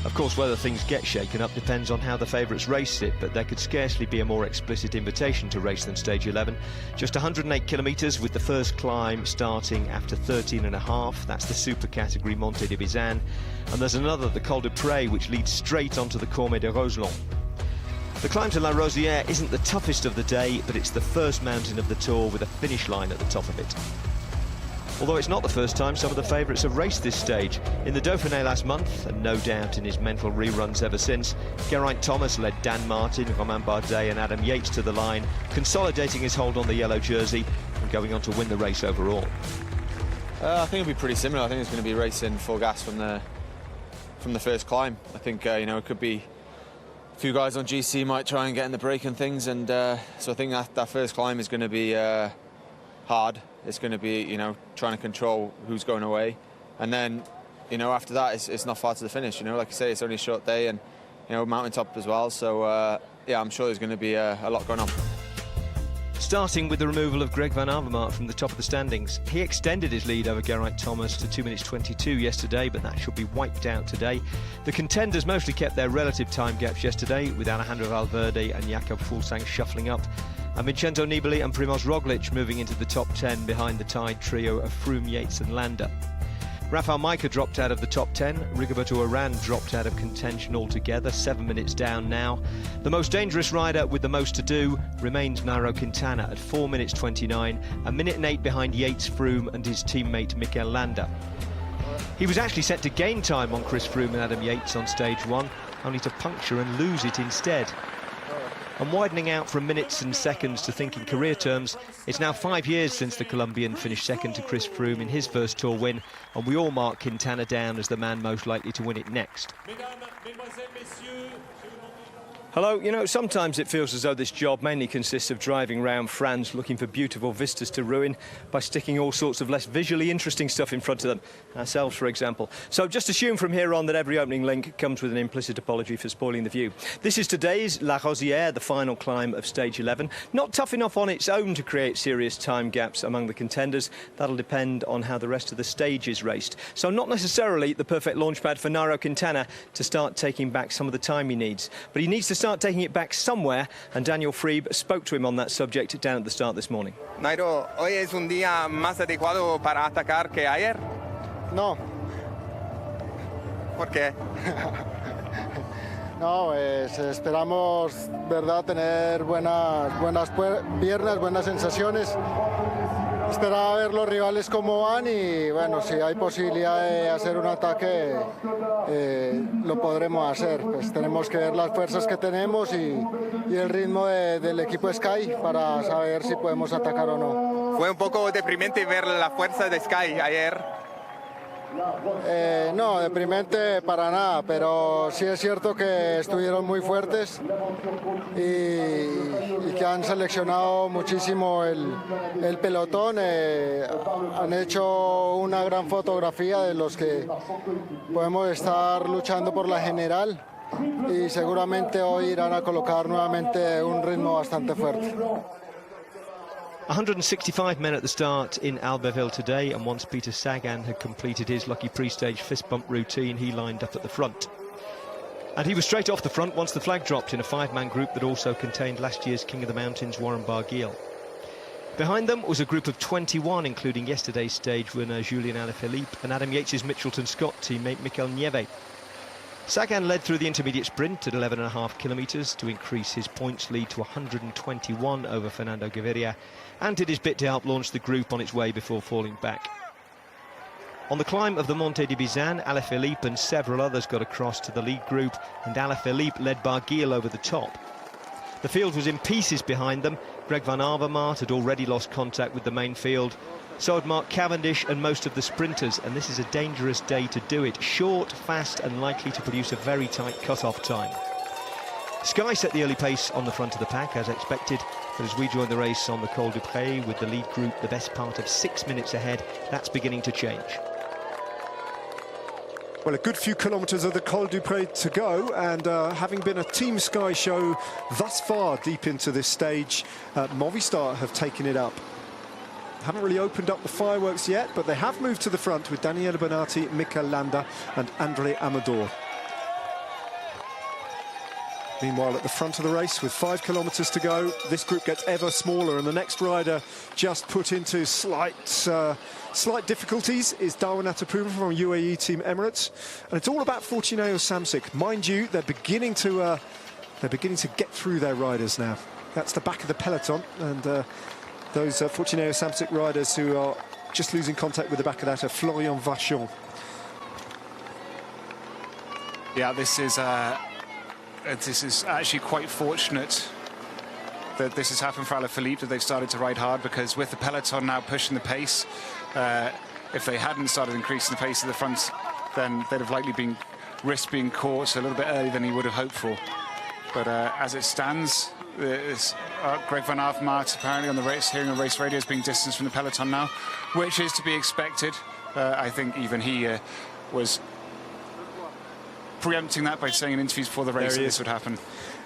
Of course, whether things get shaken up depends on how the favourites race it, but there could scarcely be a more explicit invitation to race than Stage 11. Just 108 kilometres, with the first climb starting after 13.5. That's the super category Monte de Bizan. And there's another, the Col de Pré, which leads straight onto the Courmet de Roselon. The climb to La Rosiere isn't the toughest of the day, but it's the first mountain of the Tour with a finish line at the top of it. Although it's not the first time some of the favourites have raced this stage. In the Dauphiné last month, and no doubt in his mental reruns ever since, Geraint Thomas led Dan Martin, Romain Bardet and Adam Yates to the line, consolidating his hold on the yellow jersey and going on to win the race overall. I think it'll be pretty similar. I think it's going to be racing full gas from the first climb. I think you know, it could be a few guys on GC might try and get in the break and things, and so I think that first climb is going to be hard. It's going to be, you know, trying to control who's going away, and then, you know, after that it's not far to the finish. You know, like I say, it's only a short day, and you know, mountaintop as well. So yeah, I'm sure there's going to be a lot going on. Starting with the removal of Greg van Avermaet from the top of the standings. He extended his lead over Geraint Thomas to 2 minutes 22 yesterday, but that should be wiped out today. The contenders mostly kept their relative time gaps yesterday, with Alejandro Valverde and Jakob Fuglsang shuffling up, and Vincenzo Nibali and Primož Roglic moving into the top 10 behind the tied trio of Froome, Yates and Landa. Rafał Majka dropped out of the top 10. Rigoberto Urán dropped out of contention altogether, 7 minutes down now. The most dangerous rider with the most to do remains Nairo Quintana at 4 minutes 29, a minute and 8 behind Yates, Froome and his teammate Mikel Landa. He was actually set to gain time on Chris Froome and Adam Yates on stage 1, only to puncture and lose it instead. And widening out from minutes and seconds to think in career terms, it's now 5 years since the Colombian finished second to Chris Froome in his first Tour win, and we all mark Quintana down as the man most likely to win it next. Hello, you know, sometimes it feels as though this job mainly consists of driving around France looking for beautiful vistas to ruin by sticking all sorts of less visually interesting stuff in front of them, ourselves for example. So just assume from here on that every opening link comes with an implicit apology for spoiling the view. This is today's La Rosiere, the final climb of stage 11. Not tough enough on its own to create serious time gaps among the contenders. That'll depend on how the rest of the stage is raced. So not necessarily the perfect launchpad for Nairo Quintana to start taking back some of the time he needs. But he needs to start taking it back somewhere, and Daniel Friebe spoke to him on that subject down at the start this morning. Nairo, hoy es un día más adecuado para atacar que ayer? No. ¿Por qué? No, esperamos, verdad, tener buenas piernas, buenas sensaciones. Esperaba ver los rivales cómo van y, bueno, si hay posibilidad de hacer un ataque, lo podremos hacer. Pues tenemos que ver las fuerzas que tenemos y el ritmo del equipo Sky para saber si podemos atacar o no. Fue un poco deprimente ver la fuerza de Sky ayer. No, deprimente para nada, pero sí es cierto que estuvieron muy fuertes y que han seleccionado muchísimo el pelotón. Han hecho una gran fotografía de los que podemos estar luchando por la general y seguramente hoy irán a colocar nuevamente un ritmo bastante fuerte. 165 men at the start in Albertville today, and once Peter Sagan had completed his lucky pre-stage fist bump routine, he lined up at the front. And he was straight off the front once the flag dropped in a 5-man group that also contained last year's King of the Mountains, Warren Barguil. Behind them was a group of 21, including yesterday's stage winner Julian Alaphilippe and Adam Yates' Mitchelton Scott teammate Mikel Nieve. Sagan led through the intermediate sprint at 11.5 kilometres to increase his points lead to 121 over Fernando Gaviria, and did his bit to help launch the group on its way before falling back. On the climb of the Monte de Bizan, Alaphilippe and several others got across to the lead group, and Alaphilippe led Barguil over the top. The field was in pieces behind them. Greg van Avermaet had already lost contact with the main field. So had Mark Cavendish and most of the sprinters, and this is a dangerous day to do it. Short, fast and likely to produce a very tight cut-off time. Sky set the early pace on the front of the pack as expected, but as we join the race on the Col du Pré with the lead group the best part of 6 minutes ahead, that's beginning to change. Well, a good few kilometres of the Col du Pré to go, and having been a Team Sky show thus far deep into this stage, Movistar have taken it up. Haven't really opened up the fireworks yet, but they have moved to the front with Daniele Bernati, Mikel Landa and Andre Amador. Meanwhile, at the front of the race, with 5 kilometres to go, this group gets ever smaller, and the next rider just put into slight difficulties is Darwin Atapuma from UAE Team Emirates, and it's all about Fortunato Samsic. Mind you, they're beginning to get through their riders now. That's the back of the peloton, and those Fortunato Samsic riders who are just losing contact with the back of that are Florian Vachon. Yeah, this is actually quite fortunate that this has happened for Alaphilippe, that they've started to ride hard, because with the peloton now pushing the pace, if they hadn't started increasing the pace at the front, then they'd have likely risked being caught a little bit earlier than he would have hoped for. But as it stands, Greg van Avermaet apparently on the race, hearing on race radio, is being distanced from the peloton now, which is to be expected. I think even he was preempting that by saying in interviews before the race that this would happen.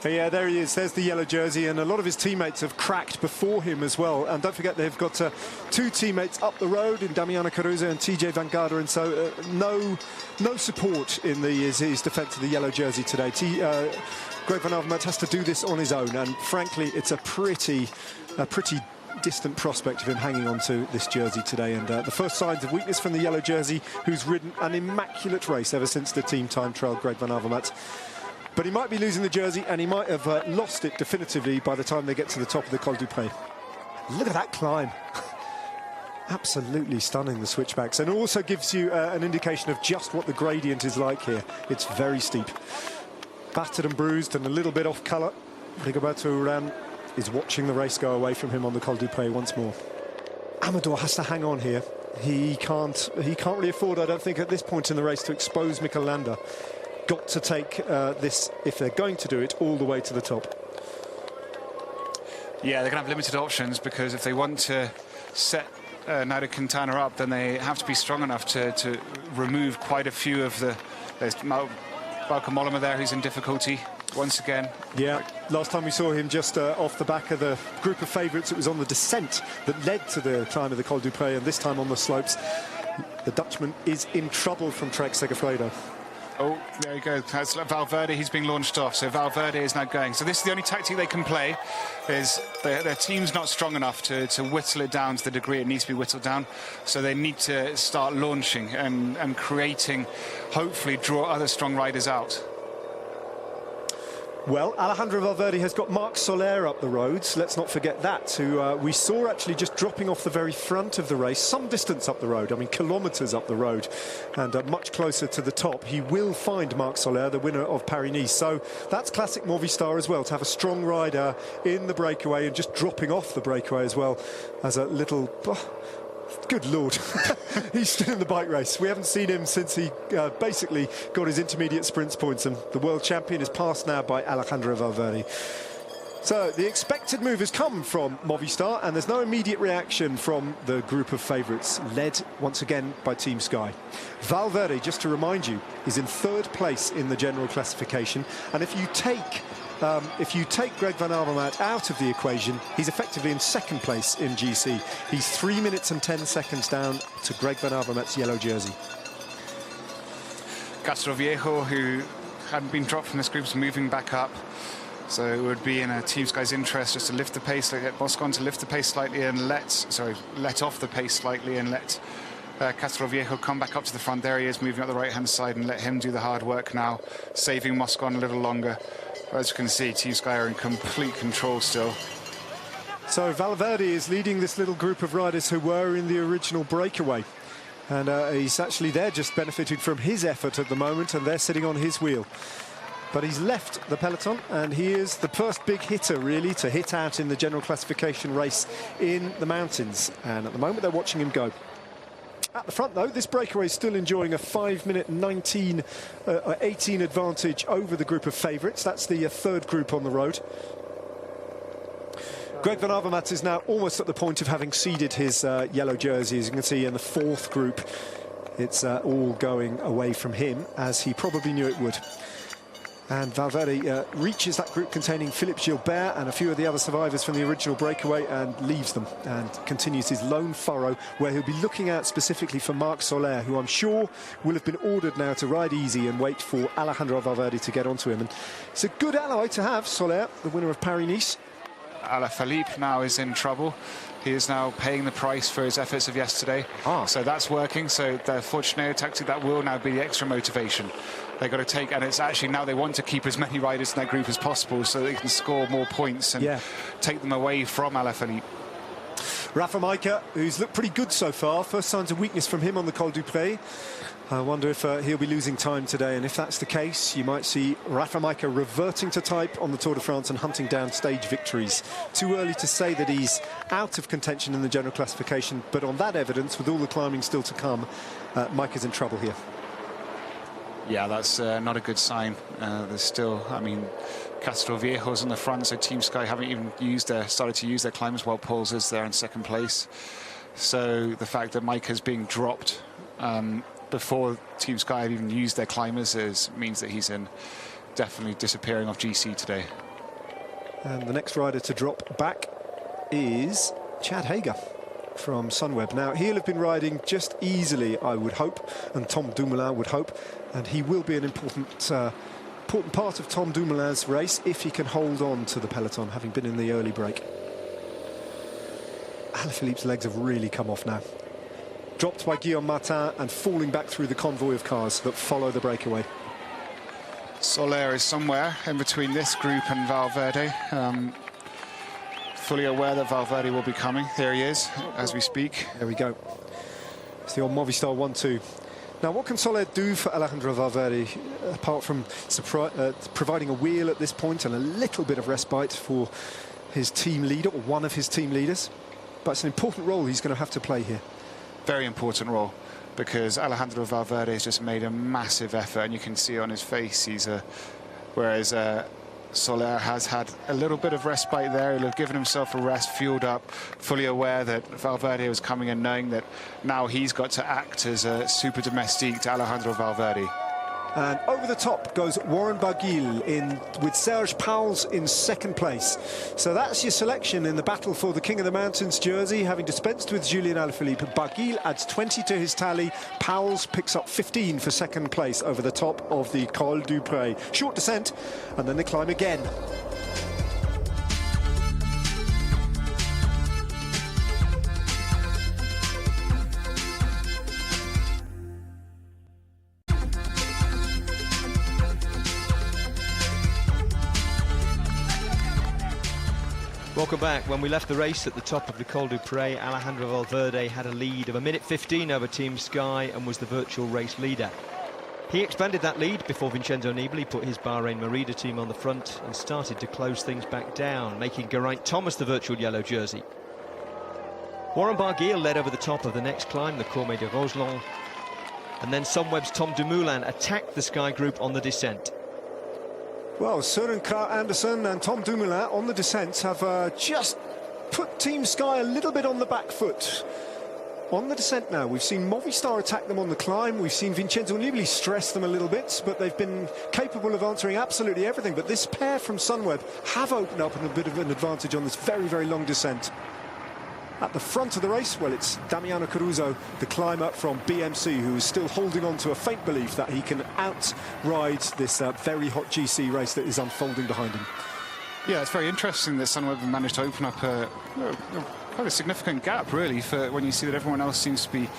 Yeah, there he is. There's the yellow jersey, and a lot of his teammates have cracked before him as well. And don't forget, they've got 2 teammates up the road in Damiano Caruso and TJ Van Garderen, and so no support in his defence of the yellow jersey today. Greg van Avermaet has to do this on his own, and frankly, it's a pretty distant prospect of him hanging on to this jersey today. And the first signs of weakness from the yellow jersey, who's ridden an immaculate race ever since the team time trial, Greg van Avermaet. But he might be losing the jersey, and he might have lost it definitively by the time they get to the top of the Col du Pré. Look at that climb. Absolutely stunning, the switchbacks, and it also gives you an indication of just what the gradient is like here. It's very steep. Battered and bruised and a little bit off colour. Rigoberto Urán is watching the race go away from him on the Col du Pré once more. Amador has to hang on here. He can't really afford, I don't think, at this point in the race to expose Mikel Landa. Got to take this, if they're going to do it, all the way to the top. Yeah, they're going to have limited options, because if they want to set Nairo Quintana up, then they have to be strong enough to remove quite a few of the... There's Bauke Mollema there, who's in difficulty once again. Yeah, last time we saw him just off the back of the group of favourites, it was on the descent that led to the climb of the Col du Pré, and this time on the slopes. The Dutchman is in trouble from Trek Segafredo. Oh, there you go. That's Valverde. He's being launched off. So Valverde is now going. So this is the only tactic they can play, is their team's not strong enough to whittle it down to the degree it needs to be whittled down. So they need to start launching and creating, hopefully draw other strong riders out. Well, Alejandro Valverde has got Marc Soler up the roads. Let's not forget that, who we saw actually just dropping off the very front of the race, some distance up the road, I mean kilometres up the road, and much closer to the top. He will find Marc Soler, the winner of Paris-Nice. So that's classic Movistar as well, to have a strong rider in the breakaway and just dropping off the breakaway as well as a little... Good Lord, he's still in the bike race. We haven't seen him since he basically got his intermediate sprints points, and the world champion is passed now by Alejandro Valverde. So the expected move has come from Movistar, and there's no immediate reaction from the group of favourites, led once again by Team Sky. Valverde, just to remind you, is in 3rd place in the general classification, and if you take Greg van Avermaet out of the equation, he's effectively in 2nd place in GC. He's 3 minutes and 10 seconds down to Greg van Avermaet's yellow jersey. Castroviejo, who hadn't been dropped from this group, is moving back up. So it would be in a Team Sky's interest just to lift the pace, to get Moscon to lift the pace slightly and let off the pace slightly and let Castroviejo come back up to the front. There he is, moving up the right-hand side, and let him do the hard work now, saving Moscon a little longer. As you can see, Team Sky are in complete control still. So Valverde is leading this little group of riders who were in the original breakaway. And he's actually there just benefiting from his effort at the moment, and they're sitting on his wheel. But he's left the peloton, and he is the first big hitter, really, to hit out in the general classification race in the mountains. And at the moment, they're watching him go. At the front, though, this breakaway is still enjoying a 5-minute 18 advantage over the group of favourites. That's the 3rd group on the road. Greg van Avermaet is now almost at the point of having ceded his yellow jersey. As you can see in the 4th group, it's all going away from him, as he probably knew it would. And Valverde reaches that group containing Philippe Gilbert and a few of the other survivors from the original breakaway and leaves them and continues his lone furrow, where he'll be looking out specifically for Marc Soler, who I'm sure will have been ordered now to ride easy and wait for Alejandro Valverde to get onto him. And it's a good ally to have, Soler, the winner of Paris-Nice. Alaphilippe now is in trouble. He is now paying the price for his efforts of yesterday. So that's working. So the Fortunato tactic, that will now be the extra motivation. They've got to take, and it's actually now they want to keep as many riders in that group as possible so they can score more points and take them away from Alaphilippe. Rafa Majka, who's looked pretty good so far. First signs of weakness from him on the Col du Pré. I wonder if he'll be losing time today, and if that's the case, you might see Rafa Majka reverting to type on the Tour de France and hunting down stage victories. Too early to say that he's out of contention in the general classification, but on that evidence, with all the climbing still to come, Majka's in trouble here. Yeah, that's not a good sign. There's still, I mean, Castroviejo's on the front, so Team Sky haven't even started to use their climbers, while Pauls is there in second place. So the fact that Majka's being dropped before Team Sky have even used their climbers means that he's definitely disappearing off GC today. And the next rider to drop back is Chad Hager from Sunweb. Now, he'll have been riding just easily, I would hope, and Tom Dumoulin would hope, and he will be an important part of Tom Dumoulin's race if he can hold on to the peloton, having been in the early break. Alaphilippe's legs have really come off now. Dropped by Guillaume Martin and falling back through the convoy of cars that follow the breakaway. Soler is somewhere in between this group and Valverde. Fully aware that Valverde will be coming. There he is, as we speak. There we go. It's the old Movistar 1-2. Now, what can Soler do for Alejandro Valverde, apart from providing a wheel at this point and a little bit of respite for his team leader, or one of his team leaders? But it's an important role he's going to have to play here. Very important role, because Alejandro Valverde has just made a massive effort, and you can see on his face whereas Soler has had a little bit of respite there. He'll have given himself a rest, fueled up, fully aware that Valverde was coming and knowing that now he's got to act as a super domestique to Alejandro Valverde. And over the top goes Warren Barguil with Serge Pauls in second place. So that's your selection in the battle for the King of the Mountains jersey, having dispensed with Julien Alaphilippe. Barguil adds 20 to his tally. Pauls picks up 15 for second place over the top of the Col du Pré. Short descent, and then they climb again. Welcome back. When we left the race at the top of the Col du Pré, Alejandro Valverde had a lead of 1:15 over Team Sky and was the virtual race leader. He expanded that lead before Vincenzo Nibali put his Bahrain Merida team on the front and started to close things back down, making Geraint Thomas the virtual yellow jersey. Warren Barguil led over the top of the next climb, the Courmet de Roseland, and then Sunweb's Tom Dumoulin attacked the Sky group on the descent. Well, Søren Kragh Andersen and Tom Dumoulin on the descent have just put Team Sky a little bit on the back foot. On the descent now, we've seen Movistar attack them on the climb. We've seen Vincenzo Nibali stress them a little bit, but they've been capable of answering absolutely everything. But this pair from Sunweb have opened up a bit of an advantage on this very, very long descent. At the front of the race, well, it's Damiano Caruso, the climber from BMC, who is still holding on to a faint belief that he can outride this very hot GC race that is unfolding behind him. Yeah, it's very interesting that Sunweb have managed to open up quite a significant gap, really, for when you see that everyone else seems to be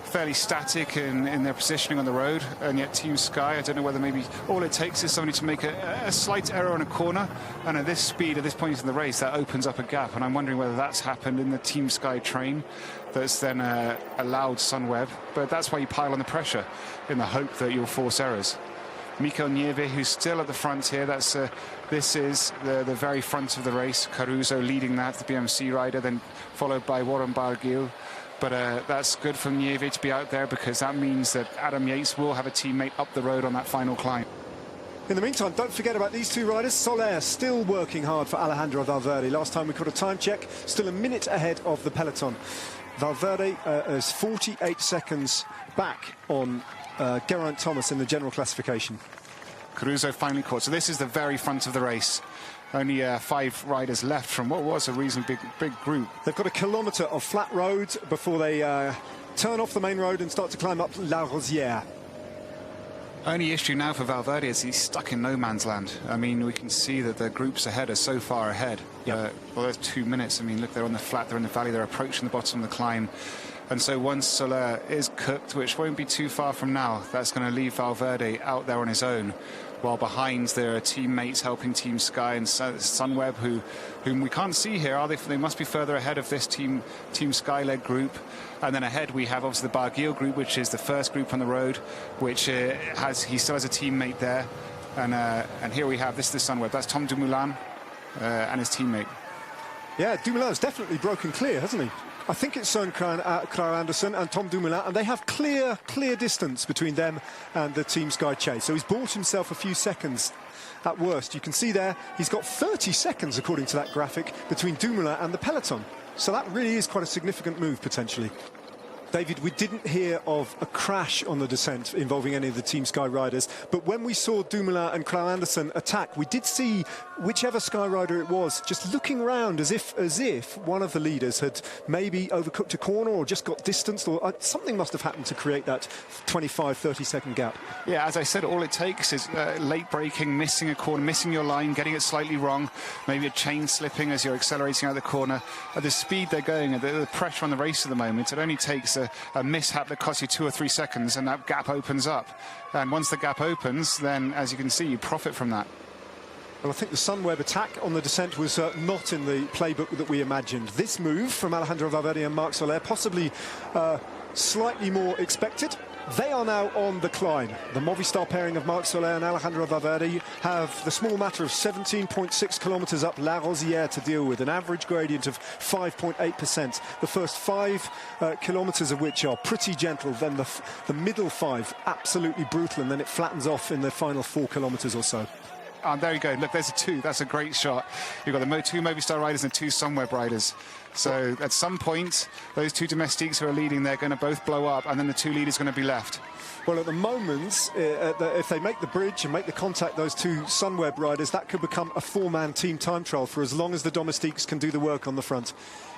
fairly static in their positioning on the road, and yet Team Sky, I don't know whether maybe all it takes is somebody to make a slight error on a corner, and at this speed, at this point in the race, that opens up a gap, and I'm wondering whether that's happened in the Team Sky train that's then allowed Sunweb, but that's why you pile on the pressure, in the hope that you'll force errors. Mikel Nieve, who's still at the front here, this is the very front of the race. Caruso leading that, the BMC rider, then followed by Warren Barguil. But that's good for Nieve to be out there, because that means that Adam Yates will have a teammate up the road on that final climb. In the meantime, don't forget about these two riders. Soler still working hard for Alejandro Valverde. Last time we caught a time check, still a minute ahead of the peloton. Valverde is 48 seconds back on Geraint Thomas in the general classification. Caruso finally caught. So this is the very front of the race. Only 5 riders left from what was a reasonably big group. They've got a kilometre of flat road before they turn off the main road and start to climb up La Rosiere. Only issue now for Valverde is he's stuck in no man's land. I mean, we can see that the groups ahead are so far ahead. Yep. Well, there's 2 minutes. I mean, look, they're on the flat, they're in the valley, they're approaching the bottom of the climb. And so once Soler is cooked, which won't be too far from now, that's going to leave Valverde out there on his own. While behind there are teammates helping Team Sky and Sunweb, whom we can't see here, are they? They must be further ahead of this Team Sky-led group. And then ahead we have obviously the Barguil group, which is the first group on the road, which he still has a teammate there. And here we have, this is the Sunweb, that's Tom Dumoulin and his teammate. Yeah, Dumoulin's definitely broken clear, hasn't he? I think it's Søren Kragh Andersen and Tom Dumoulin, and they have clear distance between them and the Team Sky chase. So he's bought himself a few seconds at worst. You can see there, he's got 30 seconds, according to that graphic, between Dumoulin and the peloton. So that really is quite a significant move, potentially. David, we didn't hear of a crash on the descent involving any of the Team Sky riders, but when we saw Dumoulin and Kragh Andersen attack, we did see whichever Sky rider it was just looking around as if one of the leaders had maybe overcooked a corner or just got distanced, or something must have happened to create that 25-30 second gap. Yeah, as I said, all it takes is late braking, missing a corner, missing your line, getting it slightly wrong, maybe a chain slipping as you're accelerating out the corner. At the speed they're going, and the pressure on the race at the moment, it only takes a mishap that costs you 2 or 3 seconds, and that gap opens up. And once the gap opens, then, as you can see, you profit from that. Well, I think the Sunweb attack on the descent was not in the playbook that we imagined. This move from Alejandro Valverde and Marc Soler, possibly slightly more expected. They are now on the climb. The Movistar pairing of Marc Soler and Alejandro Valverde have the small matter of 17.6 kilometres up La Rosiere to deal with, an average gradient of 5.8%. The first 5 kilometres of which are pretty gentle, then the middle 5 absolutely brutal, and then it flattens off in the final 4 kilometres or so. There you go. Look, there's a 2. That's a great shot. You've got the 2 Movistar riders and 2 Sunweb riders. So at some point, those 2 domestiques who are leading, they're going to both blow up, and then the 2 leaders are going to be left. Well, at the moment, if they make the bridge and make the contact, those 2 Sunweb riders, that could become a 4-man team time trial for as long as the domestiques can do the work on the front.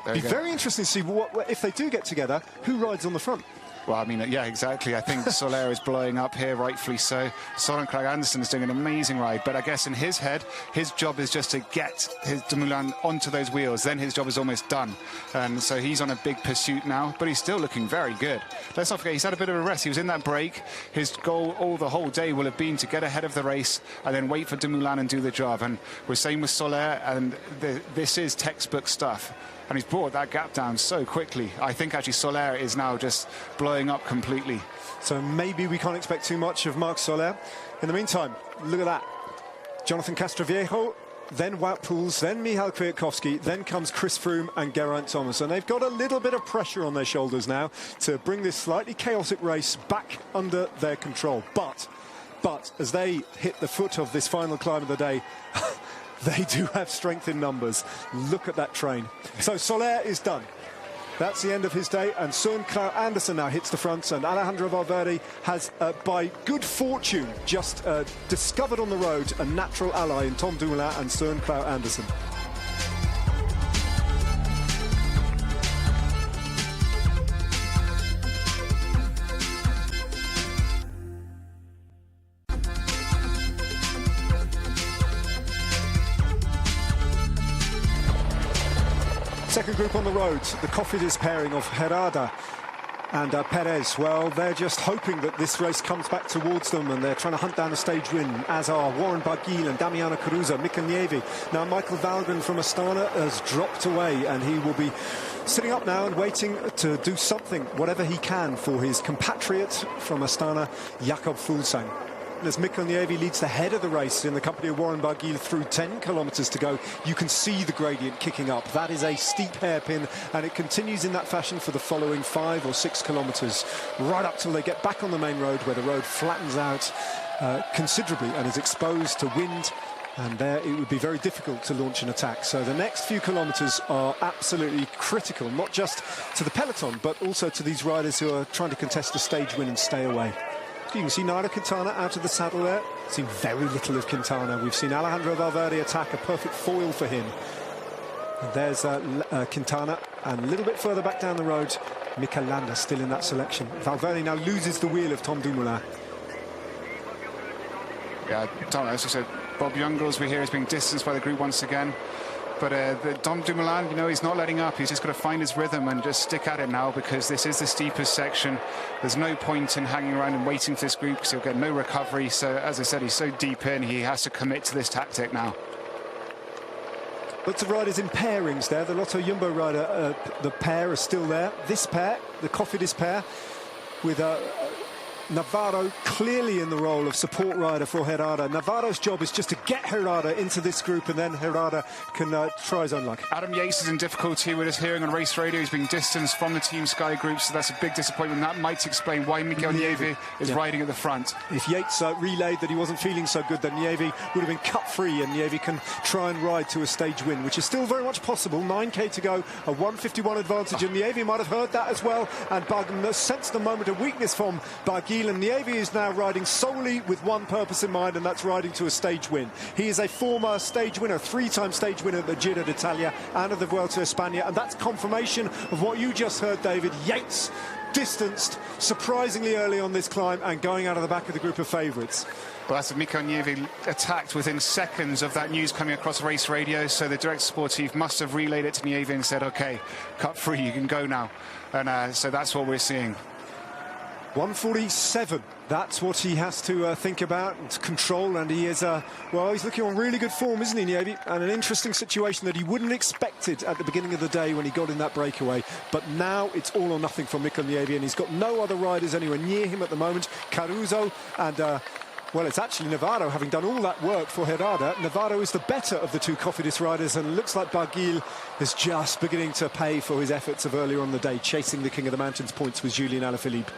It'd be very interesting to see if they do get together, who rides on the front. Well, I mean, yeah, exactly. I think Soler is blowing up here, rightfully so. Søren Kragh Andersen is doing an amazing ride, but I guess in his head, his job is just to get his Dumoulin onto those wheels. Then his job is almost done. And so he's on a big pursuit now, but he's still looking very good. Let's not forget, he's had a bit of a rest. He was in that break. His goal the whole day will have been to get ahead of the race and then wait for Dumoulin and do the job. And we're saying with Soler, and this is textbook stuff. And he's brought that gap down so quickly. I think actually Soler is now just blowing up completely. So maybe we can't expect too much of Marc Soler. In the meantime, look at that. Jonathan Castroviejo, then Wout Poels, then Michal Kwiatkowski, then comes Chris Froome and Geraint Thomas. And they've got a little bit of pressure on their shoulders now to bring this slightly chaotic race back under their control. But as they hit the foot of this final climb of the day, they do have strength in numbers. Look at that train. So Soler is done. That's the end of his day, and Søren Kragh Andersen now hits the front, and Alejandro Valverde has, by good fortune, just discovered on the road a natural ally in Tom Dumoulin and Søren Kragh Andersen. Second group on the road, the Cofidis pairing of Herrada and Perez. Well, they're just hoping that this race comes back towards them, and they're trying to hunt down a stage win, as are Warren Barguil and Damiano Caruso, Mikel Nieve. Now, Michael Valgren from Astana has dropped away, and he will be sitting up now and waiting to do something, whatever he can, for his compatriot from Astana, Jakob Fuglsang. As Mikel Nieve leads the head of the race in the company of Warren Barguil through 10 kilometres to go, you can see the gradient kicking up. That is a steep hairpin, and it continues in that fashion for the following 5 or 6 kilometres, right up till they get back on the main road, where the road flattens out considerably and is exposed to wind, and there it would be very difficult to launch an attack. So the next few kilometres are absolutely critical, not just to the peloton, but also to these riders who are trying to contest a stage win and stay away. You can see Nairo Quintana out of the saddle there. Seen very little of Quintana. We've seen Alejandro Valverde attack, a perfect foil for him. And there's Quintana, and a little bit further back down the road, Mikel Landa still in that selection. Valverde now loses the wheel of Tom Dumoulin. Yeah, Tom, as I said, Bob Youngles, as we hear, is being distanced by the group once again. But Tom Dumoulin, you know, he's not letting up. He's just got to find his rhythm and just stick at it now, because this is the steepest section. There's no point in hanging around and waiting for this group, because he'll get no recovery. So, as I said, he's so deep in, he has to commit to this tactic now. Lots of riders in pairings there. The Lotto Jumbo rider, the pair are still there. This pair, the Cofidis pair, with Navarro clearly in the role of support rider for Herrada. Navarro's job is just to get Herrada into this group, and then Herrada can try his own luck. Adam Yates is in difficulty. We're just hearing on race radio he's being distanced from the Team Sky group, so that's a big disappointment. That might explain why Mikel Nieve is riding at the front. If Yates relayed that he wasn't feeling so good, then Nieve would have been cut free, and Nieve can try and ride to a stage win, which is still very much possible. 9k to go, a 151 advantage, and Nieve might have heard that as well, and sensed the moment of weakness from Barguil, and Nieve is now riding solely with one purpose in mind, and that's riding to a stage win. He is a former stage winner, 3-time stage winner at the Giro d'Italia and of the Vuelta a España, and that's confirmation of what you just heard, David. Yates distanced surprisingly early on this climb and going out of the back of the group of favourites. Well, that's Mikel Nieve attacked within seconds of that news coming across race radio, so the director sportif must have relayed it to Nieve and said, OK, cut free, you can go now. And so that's what we're seeing. 147, that's what he has to think about and to control, and he is, well, he's looking on really good form, isn't he, Nieve? And an interesting situation that he wouldn't expect it at the beginning of the day when he got in that breakaway, but now it's all or nothing from Mikel Nieve, and he's got no other riders anywhere near him at the moment. Caruso and well, it's actually Navarro having done all that work for Herrada. Navarro is the better of the two Cofidis riders, and it looks like Barguil is just beginning to pay for his efforts of earlier on in the day, chasing the King of the Mountains points with Julian Alaphilippe.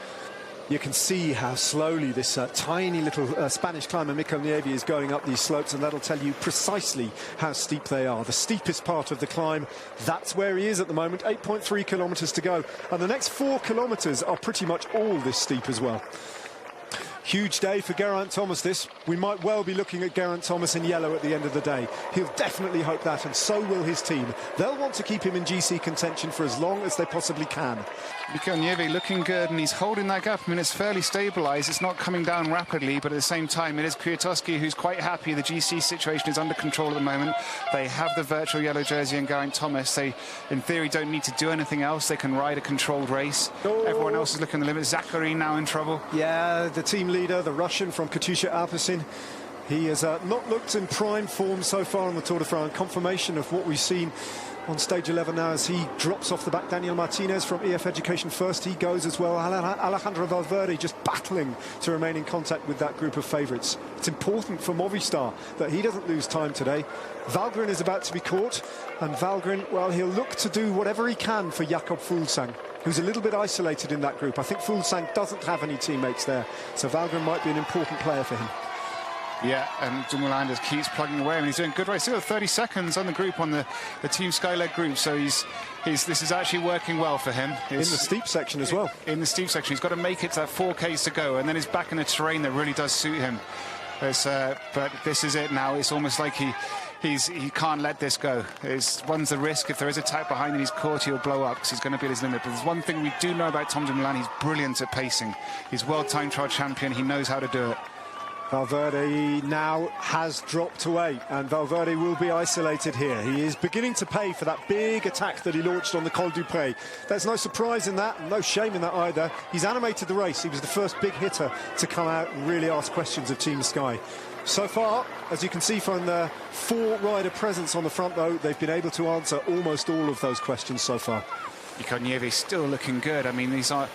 You can see how slowly this tiny little Spanish climber Mikel Nieve is going up these slopes, and that'll tell you precisely how steep they are. The steepest part of the climb, that's where he is at the moment. 8.3 kilometres to go, and the next 4 kilometres are pretty much all this steep as well. Huge day for Geraint Thomas this. We might well be looking at Geraint Thomas in yellow at the end of the day. He'll definitely hope that, and so will his team. They'll want to keep him in GC contention for as long as they possibly can. Mikel Nieve looking good, and he's holding that gap. I mean, it's fairly stabilised. It's not coming down rapidly, but at the same time, it is Kwiatkowski who's quite happy. The GC situation is under control at the moment. They have the virtual yellow jersey and Geraint Thomas. They, in theory, don't need to do anything else. They can ride a controlled race. Everyone else is looking at the limit. Zachary now in trouble. Yeah, the team leader, the Russian from Katusha Alpecin. He has not looked in prime form so far on the Tour de France. Confirmation of what we've seen on stage 11 now as he drops off the back. Daniel Martinez from EF Education First, he goes as well. Alejandro Valverde just battling to remain in contact with that group of favourites. It's important for Movistar that he doesn't lose time today. Valgren is about to be caught, and Valgren, well, he'll look to do whatever he can for Jakob Fuglsang, who's a little bit isolated in that group. I think Fuglsang doesn't have any teammates there, so Valgren might be an important player for him. Yeah, and Dumoulin just keeps plugging away. I mean, he's doing good race. Still 30 seconds on the group, on the Team Sky-led group, so this is actually working well for him. In the steep section as well. In the steep section. He's got to make it to that 4Ks to go, and then he's back in a terrain that really does suit him. But this is it now. It's almost like he can't let this go. It runs the risk. If there is attack behind him, he's caught, he'll blow up because he's going to be at his limit. But there's one thing we do know about Tom Dumoulin. He's brilliant at pacing. He's world time trial champion. He knows how to do it. Valverde now has dropped away, and Valverde will be isolated here. He is beginning to pay for that big attack that he launched on the Col du Pré. There's no surprise in that, no shame in that either. He's animated the race. He was the first big hitter to come out and really ask questions of Team Sky. So far, as you can see from the 4-rider presence on the front, though, they've been able to answer almost all of those questions so far. Mikel Nieve still looking good. I mean, he's on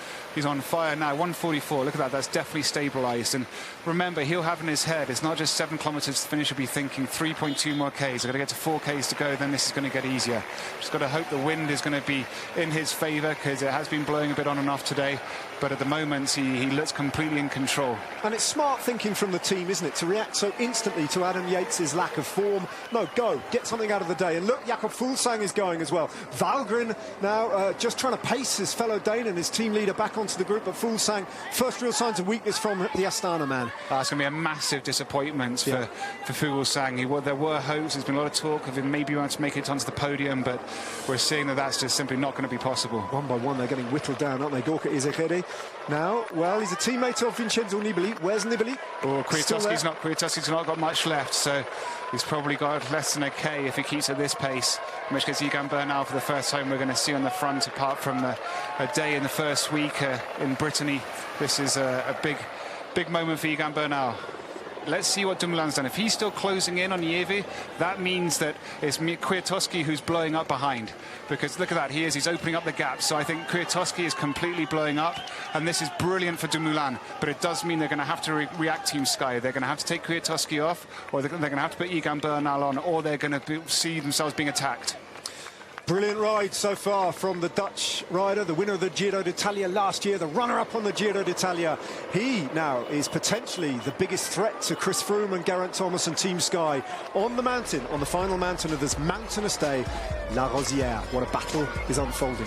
fire now. 144, look at that, that's definitely stabilised. And remember, he'll have in his head, it's not just 7 kilometres to finish, he'll be thinking 3.2 more Ks. I've got to get to 4Ks to go, then this is going to get easier. Just got to hope the wind is going to be in his favour, because it has been blowing a bit on and off today. But at the moment, he looks completely in control. And it's smart thinking from the team, isn't it, to react so instantly to Adam Yates' lack of form. No, go, get something out of the day. And look, Jakob Fuglsang is going as well. Valgren now just trying to pace his fellow Dane and his team leader back onto into the group, but Fuglsang, first real signs of weakness from the Astana man. That's going to be a massive disappointment for Fuglsang. There were hopes, there's been a lot of talk of him maybe wanting to make it onto the podium, but we're seeing that that's just simply not going to be possible. One by one, they're getting whittled down, aren't they? Gorka Izagirre. Now, well, he's a teammate of Vincenzo Nibali. Where's Nibali? Oh, Kwiatkowski's not got much left, so he's probably got less than a K if he keeps at this pace. In which case, Egan Bernal, for the first time, we're going to see on the front, apart from a day in the first week in Brittany. This is a big moment for Egan Bernal. Let's see what Dumoulin's done. If he's still closing in on Nieve, that means that it's Kwiatkowski who's blowing up behind. Because look at that, he's opening up the gap. So I think Kwiatkowski is completely blowing up, and this is brilliant for Dumoulin. But it does mean they're going to have to react, Team Sky. They're going to have to take Kwiatkowski off, or they're going to have to put Egan Bernal on, or they're going to see themselves being attacked. Brilliant ride so far from the Dutch rider, the winner of the Giro d'Italia last year, the runner-up on the Giro d'Italia. He now is potentially the biggest threat to Chris Froome and Geraint Thomas and Team Sky on the mountain, on the final mountain of this mountainous day, La Rosiere. What a battle is unfolding.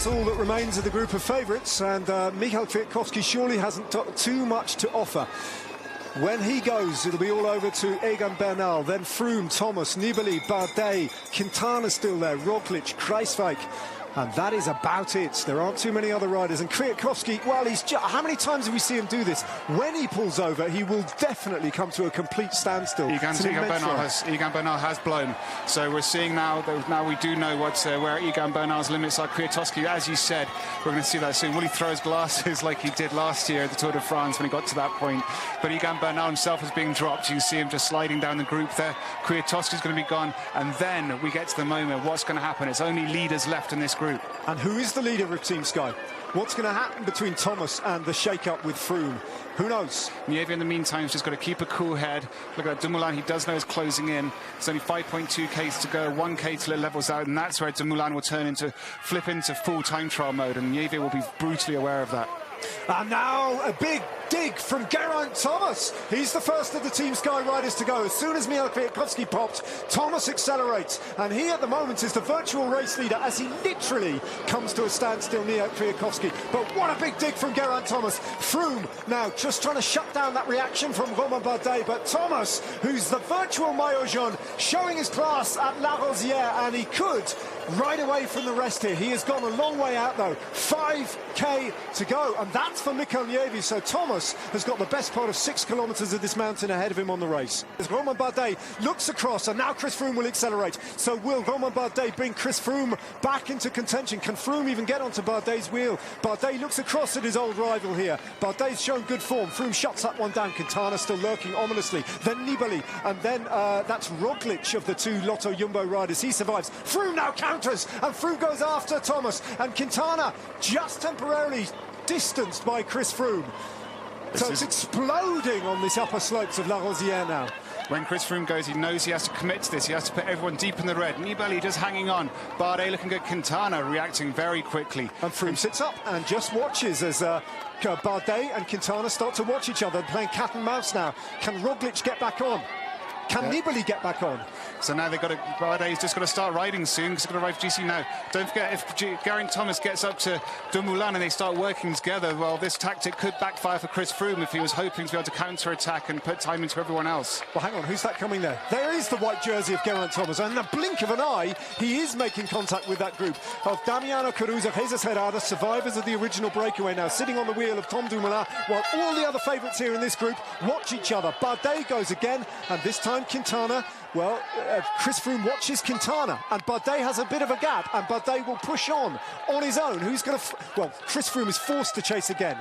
That's all that remains of the group of favourites, and Michał Kwiatkowski surely hasn't got too much to offer. When he goes, it'll be all over to Egan Bernal, then Froome, Thomas, Nibali, Bardet, Quintana still there, Roglic, Kruijswijk. And that is about it. There aren't too many other riders. And Kwiatkowski, well, how many times have we seen him do this? When he pulls over, he will definitely come to a complete standstill. Egan Bernal has blown. So we're seeing now we do know where Egan Bernal's limits are. Kwiatkowski, as you said, we're going to see that soon. Will he throw his glasses like he did last year at the Tour de France when he got to that point? But Egan Bernal himself is being dropped. You can see him just sliding down the group there. Kwiatkowski's going to be gone. And then we get to the moment. What's going to happen? It's only leaders left in this group. And who is the leader of Team Sky? What's going to happen between Thomas and the shake-up with Froome? Who knows? Nieve, in the meantime, has just got to keep a cool head. Look at that, Dumoulin, he does know is closing in. There's only 5.2 Ks to go, 1 K till it levels out, and that's where Dumoulin will flip into full time trial mode, and Nieve will be brutally aware of that. And now a big dig from Geraint Thomas. He's the first of the Team Sky riders to go. As soon as Michał Kwiatkowski popped, Thomas accelerates. And he, at the moment, is the virtual race leader as he literally comes to a standstill near Kwiatkowski. But what a big dig from Geraint Thomas. Froome now just trying to shut down that reaction from Romain Bardet. But Thomas, who's the virtual maillot jaune, showing his class at La Rosiere, and he could ride away from the rest here. He has gone a long way out, though. 5K to go, and that's for Mikel Nieve. So Thomas has got the best part of 6 kilometres of this mountain ahead of him on the race. As Romain Bardet looks across, and now Chris Froome will accelerate. So will Romain Bardet bring Chris Froome back into contention? Can Froome even get onto Bardet's wheel? Bardet looks across at his old rival here. Bardet's shown good form. Froome shuts that one down. Quintana still lurking ominously. Then Nibali, and then that's Roglic of the two Lotto Jumbo riders. He survives. Froome now counters, and Froome goes after Thomas, and Quintana just temporarily distanced by Chris Froome. So it's exploding on these upper slopes of La Rosiere now. When Chris Froome goes, he knows he has to commit to this. He has to put everyone deep in the red. Nibali just hanging on. Bardet looking good. Quintana reacting very quickly. And Froome sits up and just watches as Bardet and Quintana start to watch each other, playing cat and mouse now. Can Roglic get back on? Can Nibali get back on? So now they've got to, Bardet's just got to start riding soon because he's got to arrive to GC now. Don't forget, if Geraint Thomas gets up to Dumoulin and they start working together, well, this tactic could backfire for Chris Froome if he was hoping to be able to counter-attack and put time into everyone else. Well, hang on, who's that coming there? There is the white jersey of Geraint Thomas, and in the blink of an eye, he is making contact with that group of Damiano Caruso, Jesus Herrada, survivors of the original breakaway now, sitting on the wheel of Tom Dumoulin, while all the other favourites here in this group watch each other. Bardet goes again, and this time Quintana, well, Chris Froome watches Quintana, and Bardet has a bit of a gap, and Bardet will push on his own. Who's going to... Well, Chris Froome is forced to chase again.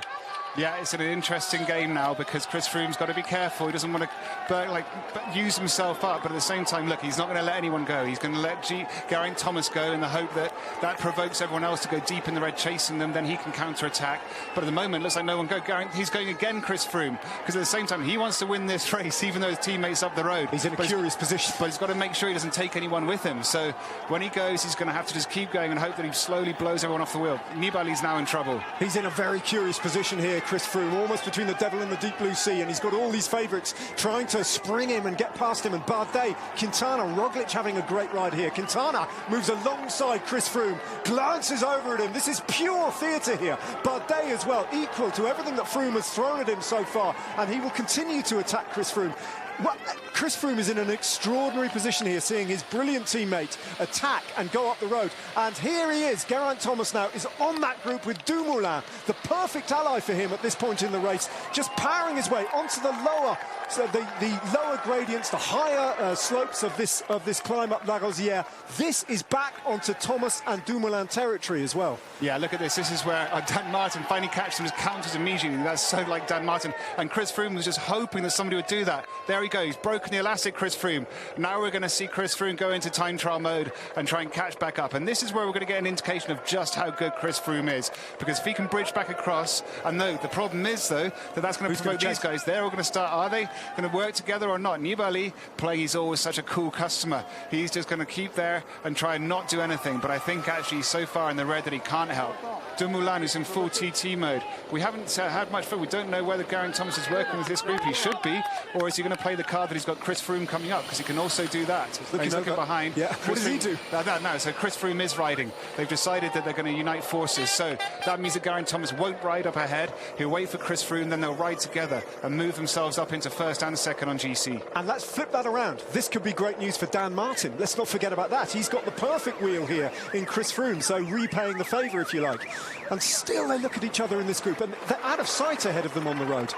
Yeah, it's an interesting game now because Chris Froome's got to be careful. He doesn't want to use himself up, but at the same time, look, he's not going to let anyone go. He's going to let Geraint Thomas go in the hope that that provokes everyone else to go deep in the red, chasing them. Then he can counter-attack. But at the moment, looks like no one go. He's going again, Chris Froome, because at the same time, he wants to win this race, even though his teammates up the road. He's in a curious position. But he's got to make sure he doesn't take anyone with him. So when he goes, he's going to have to just keep going and hope that he slowly blows everyone off the wheel. Nibali's now in trouble. He's in a very curious position here, Chris Froome, almost between the devil and the deep blue sea, and he's got all these favourites trying to spring him and get past him, and Bardet, Quintana, Roglic having a great ride here. Quintana moves alongside Chris Froome, glances over at him. This is pure theatre here. Bardet as well, equal to everything that Froome has thrown at him so far, and he will continue to attack Chris Froome. Well, Chris Froome is in an extraordinary position here, seeing his brilliant teammate attack and go up the road. And here he is. Geraint Thomas now is on that group with Dumoulin, the perfect ally for him at this point in the race, just powering his way onto the lower, the lower gradients, the higher slopes of this climb up La Rosiere. This is back onto Thomas and Dumoulin territory as well. Yeah, look at this. This is where Dan Martin finally catches him, just counters immediately. That's so like Dan Martin. And Chris Froome was just hoping that somebody would do that. There he goes. He's broken the elastic, Chris Froome. Now we're going to see Chris Froome go into time trial mode and try and catch back up. And this is where we're going to get an indication of just how good Chris Froome is. Because if he can bridge back across, and no, the problem is, though, that's going to provoke these guys. They're all going to start. Are they going to work together or not? Nibali plays always such a cool customer. He's just going to keep there and try and not do anything. But I think actually so far in the red that he can't help. Dumoulin is in full TT mode. We haven't had much fun. We don't know whether Geraint Thomas is working with this group. He should be. Or is he going to play the card that he's got Chris Froome coming up? Because he can also do that. He's looking behind. Yeah. What does he do? No, so Chris Froome is riding. They've decided that they're going to unite forces. So that means that Geraint Thomas won't ride up ahead. He'll wait for Chris Froome, then they'll ride together and move themselves up into first and second on GC. And let's flip that around. This could be great news for Dan Martin. Let's not forget about that. He's got the perfect wheel here in Chris Froome, so repaying the favour, if you like. And still they look at each other in this group, and they're out of sight ahead of them on the road.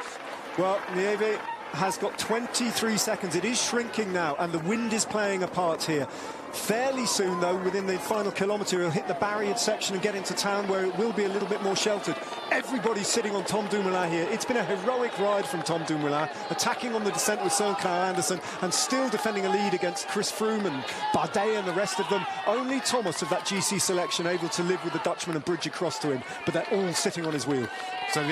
Well, Nieve has got 23 seconds. It is shrinking now, and the wind is playing a part here. Fairly soon, though, within the final kilometre, he'll hit the barriered section and get into town where it will be a little bit more sheltered. Everybody's sitting on Tom Dumoulin here. It's been a heroic ride from Tom Dumoulin, attacking on the descent with Søren Kragh Andersen and still defending a lead against Chris Froome and Bardet and the rest of them. Only Thomas of that GC selection able to live with the Dutchman and bridge across to him, but they're all sitting on his wheel. So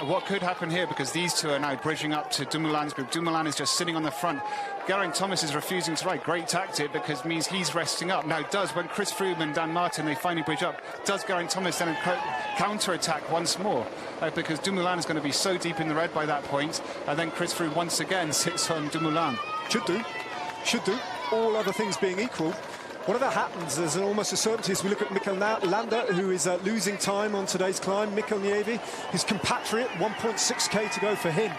what could happen here, because these two are now bridging up to Dumoulin's group. Dumoulin is just sitting on the front. Geraint Thomas is refusing to ride. Great tactic, because it means he's resting up. Now, when Chris Froome and Dan Martin, they finally bridge up, does Geraint Thomas then counter-attack once more? Because Dumoulin is going to be so deep in the red by that point, and then Chris Froome once again sits on Dumoulin. Should do. All other things being equal. Whatever happens, there's almost a certainty as we look at Mikel Landa, who is losing time on today's climb. Mikel Nieve, his compatriot, 1.6k to go for him.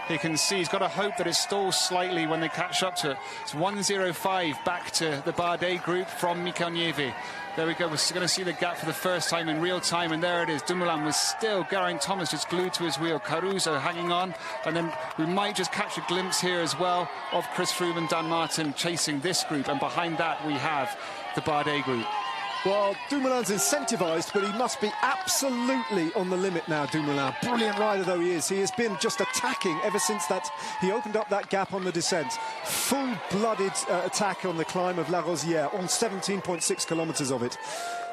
You can see he's got to hope that it stalls slightly when they catch up to it. It's 1:05 back to the Bardet group from Mikel Nieve. There we go. We're going to see the gap for the first time in real time, and there it is. Dumoulin was still Geraint Thomas just glued to his wheel. Caruso hanging on, and then we might just catch a glimpse here as well of Chris Froome and Dan Martin chasing this group, and behind that we have the Bardet group. Well, Dumoulin's incentivised, but he must be absolutely on the limit now, Dumoulin. Brilliant rider though he is. He has been just attacking ever since that he opened up that gap on the descent. Full-blooded attack on the climb of La Rosiere, on 17.6 kilometres of it.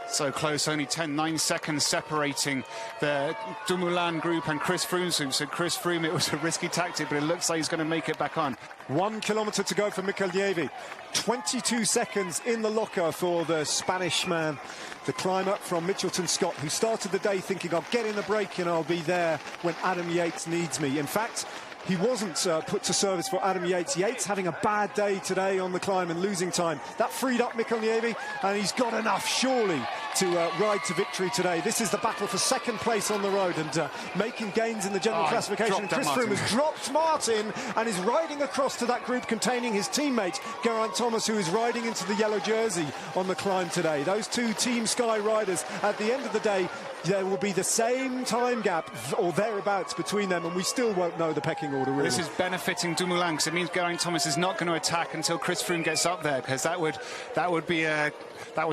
So close, only 9 seconds separating the Dumoulin group and Chris Froome's group. So Chris Froome, it was a risky tactic, but it looks like he's going to make it back on. 1 kilometre to go for Mikel Nieve. 22 seconds in the locker for the Spanish man. The climb up from Mitchelton Scott, who started the day thinking, I'll get in the break and I'll be there when Adam Yates needs me. In fact, he wasn't put to service for Adam Yates. Yates having a bad day today on the climb and losing time. That freed up Mikel Nieve, and he's got enough, surely, to ride to victory today. This is the battle for second place on the road, and making gains in the general classification. Chris Froome has dropped Martin and is riding across to that group containing his teammate, Geraint Thomas, who is riding into the yellow jersey on the climb today. Those two Team Sky riders, at the end of the day, there will be the same time gap or thereabouts between them, and we still won't know the pecking order, really. This is benefiting Dumoulin, because it means Geraint Thomas is not going to attack until Chris Froome gets up there, because that would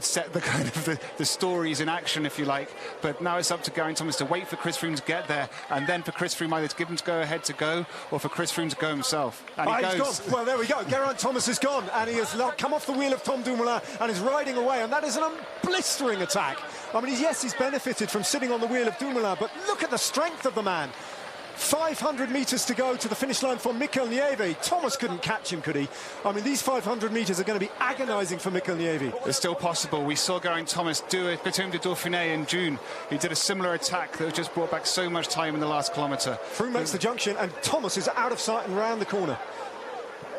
set the kind of the stories in action, if you like. But now it's up to Geraint Thomas to wait for Chris Froome to get there, and then for Chris Froome either to give him to go ahead to go, or for Chris Froome to go himself. And he goes. He's gone. Well, there we go. Geraint Thomas is gone, and he has come off the wheel of Tom Dumoulin and is riding away, and that is a blistering attack. I mean, yes, he's benefited from sitting on the wheel of Dumoulin, but look at the strength of the man. 500 metres to go to the finish line for Mikel Nieve. Thomas couldn't catch him, could he? I mean, these 500 metres are going to be agonising for Mikel Nieve. It's still possible. We saw Geraint Thomas do it between the Dauphiné in June. He did a similar attack that just brought back so much time in the last kilometre. Froome makes the junction, and Thomas is out of sight and round the corner.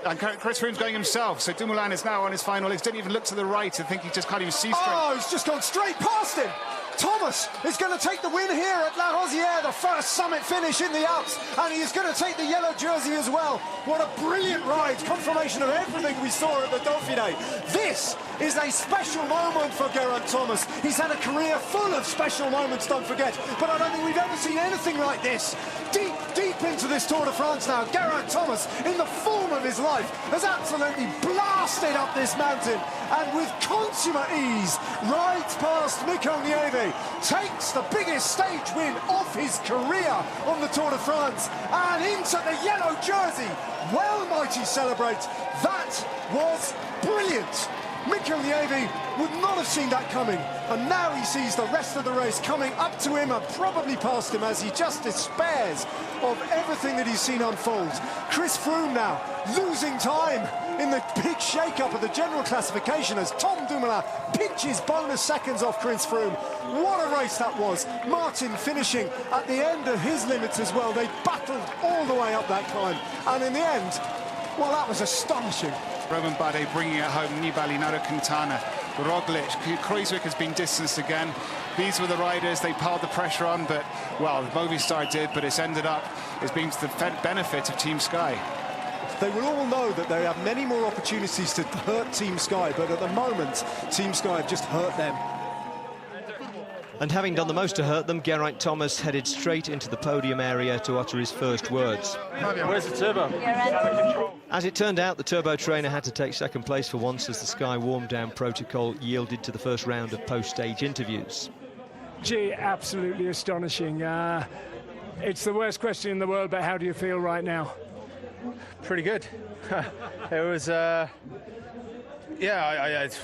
And Chris Froome's going himself, so Dumoulin is now on his final legs. Didn't even look to the right. I think he just can't even see straight. Oh, he's just gone straight past him. Thomas is going to take the win here at La Rosiere, the first summit finish in the Alps, and he is going to take the yellow jersey as well. What a brilliant ride, confirmation of everything we saw at the Dauphiné. This is a special moment for Geraint Thomas. He's had a career full of special moments, don't forget, but I don't think we've ever seen anything like this. Deep into this Tour de France now, Geraint Thomas, in the form of his life, has absolutely blasted up this mountain, and with consummate ease, rides past Mikel Nieve, takes the biggest stage win of his career on the Tour de France, and into the yellow jersey. Well might he celebrate. That was brilliant. Mikel Nieve would not have seen that coming, and now he sees the rest of the race coming up to him and probably past him as he just despairs of everything that he's seen unfold. Chris Froome now losing time in the big shake-up of the general classification as Tom Dumoulin pinches bonus seconds off Chris Froome. What a race that was. Martin finishing at the end of his limits as well. They battled all the way up that climb, and in the end, well, that was astonishing. Roman Bardet bringing it home, Nibali, Nairo Quintana, Roglic, Kruijswijk has been distanced again. These were the riders, they piled the pressure on, but, well, Movistar did, but it's ended up as being to the benefit of Team Sky. They will all know that they have many more opportunities to hurt Team Sky, but at the moment, Team Sky have just hurt them. And having done the most to hurt them, Geraint Thomas headed straight into the podium area to utter his first words. Where's the turbo? As it turned out, the turbo trainer had to take second place for once as the Sky warm-down protocol yielded to the first round of post-stage interviews. Gee, absolutely astonishing. It's the worst question in the world, but how do you feel right now? Pretty good. It was, yeah,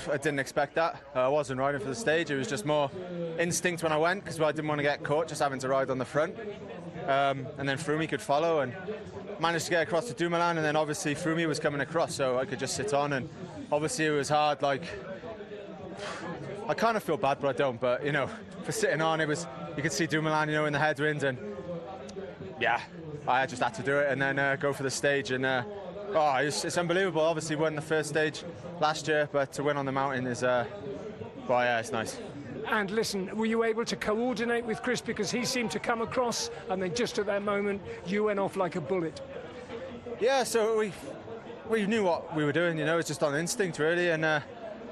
I didn't expect that. I wasn't riding for the stage. It was just more instinct when I went, because I didn't want to get caught just having to ride on the front. And then Froome could follow, and managed to get across to Dumoulin, and then obviously Froome was coming across, so I could just sit on. And obviously it was hard. Like, I kind of feel bad, but I don't. But you know, for sitting on, it was, you could see Dumoulin, you know, in the headwind, and yeah, I just had to do it and then go for the stage. And it's unbelievable. Obviously won the first stage last year, but to win on the mountain is, well, yeah, it's nice. And listen, were you able to coordinate with Chris, because he seemed to come across, and then just at that moment you went off like a bullet? Yeah, so we knew what we were doing, you know. It's just on instinct really, and I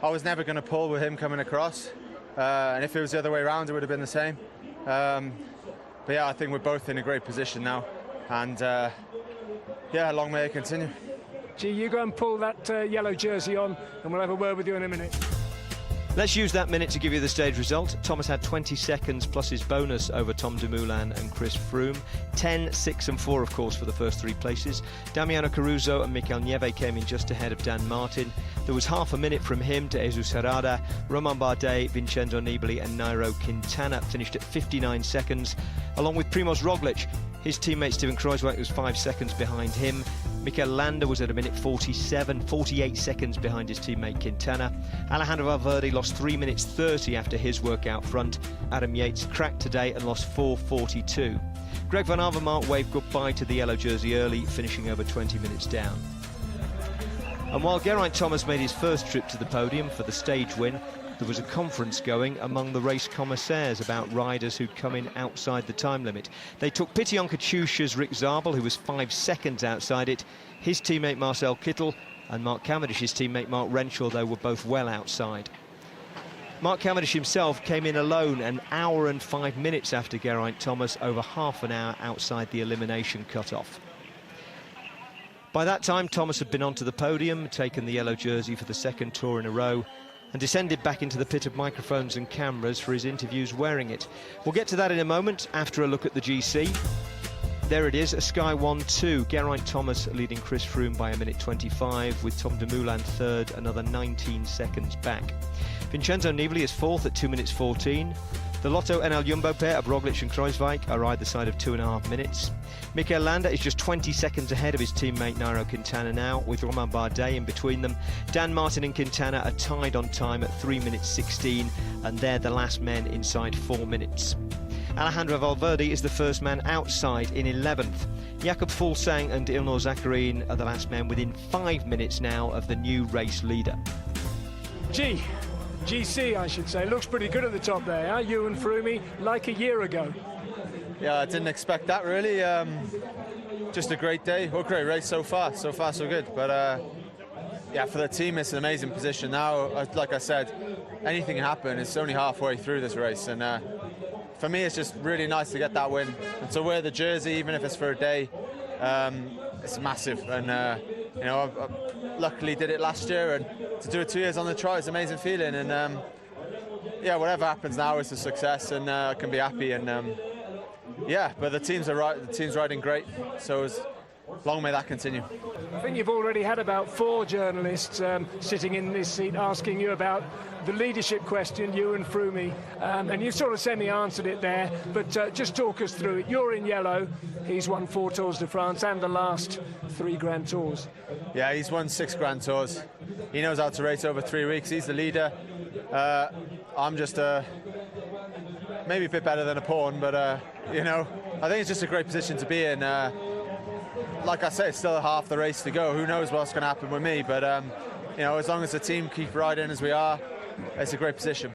was never going to pull with him coming across, and if it was the other way around it would have been the same. But yeah, I think we're both in a great position now, and yeah, long may it continue. Gee, you go and pull that yellow jersey on, and we'll have a word with you in a minute. Let's use that minute to give you the stage result. Thomas had 20 seconds plus his bonus over Tom Dumoulin and Chris Froome. 10, 6 and 4, of course, for the first three places. Damiano Caruso and Mikel Nieve came in just ahead of Dan Martin. There was half a minute from him to Jesus Herrada. Romain Bardet, Vincenzo Nibali and Nairo Quintana finished at 59 seconds, along with Primoz Roglic. His teammate Steven Kruijswijk was 5 seconds behind him. Mikel Landa was at a minute 47, 48 seconds behind his teammate Quintana. Alejandro Valverde lost 3 minutes 30 after his work out front. Adam Yates cracked today and lost 4:42. Greg van Avermaet waved goodbye to the yellow jersey early, finishing over 20 minutes down. And while Geraint Thomas made his first trip to the podium for the stage win, there was a conference going among the race commissaires about riders who'd come in outside the time limit. They took pity on Katusha's Rick Zabel, who was 5 seconds outside it. His teammate Marcel Kittel and Mark Cavendish's teammate Mark Renshaw, though, were both well outside. Mark Cavendish himself came in alone an hour and 5 minutes after Geraint Thomas, over half an hour outside the elimination cut-off. By that time, Thomas had been onto the podium, taken the yellow jersey for the second tour in a row, and descended back into the pit of microphones and cameras for his interviews wearing it. We'll get to that in a moment after a look at the GC. There it is, a Sky 1-2. Geraint Thomas leading Chris Froome by 1:25, with Tom Dumoulin third, another 19 seconds back. Vincenzo Nibali is fourth at 2:14. The Lotto NL Jumbo pair of Roglic and Kruijswijk are either side of 2.5 minutes. Mikel Landa is just 20 seconds ahead of his teammate Nairo Quintana now, with Romain Bardet in between them. Dan Martin and Quintana are tied on time at 3:16, and they're the last men inside 4 minutes. Alejandro Valverde is the first man outside in 11th. Jakob Fuglsang and Ilnur Zakarin are the last men within 5 minutes now of the new race leader. GC, I should say. Looks pretty good at the top there, huh? You and Froome, like a year ago. Yeah, I didn't expect that, really. Just a great day. Well, great race so far. So far, so good. But, yeah, for the team, it's an amazing position now. Like I said, anything can happen. It's only halfway through this race. And for me, it's just really nice to get that win. And to wear the jersey, even if it's for a day, it's massive. And, you know, I luckily did it last year, and to do it 2 years on the trot is an amazing feeling. And, yeah, whatever happens now is a success, and I can be happy. And, yeah, but the team's riding great, so long may that continue. I think you've already had about 4 journalists sitting in this seat asking you about the leadership question, you and Froome, and you sort of semi-answered it there, but just talk us through it. You're in yellow, he's won 4 Tours de France and the last 3 Grand Tours. Yeah, he's won 6 Grand Tours. He knows how to race over 3 weeks. He's the leader. I'm just maybe a bit better than a pawn, but you know, I think it's just a great position to be in. Like I said, it's still half the race to go. Who knows what's going to happen with me? But you know, as long as the team keep riding as we are, it's a great position.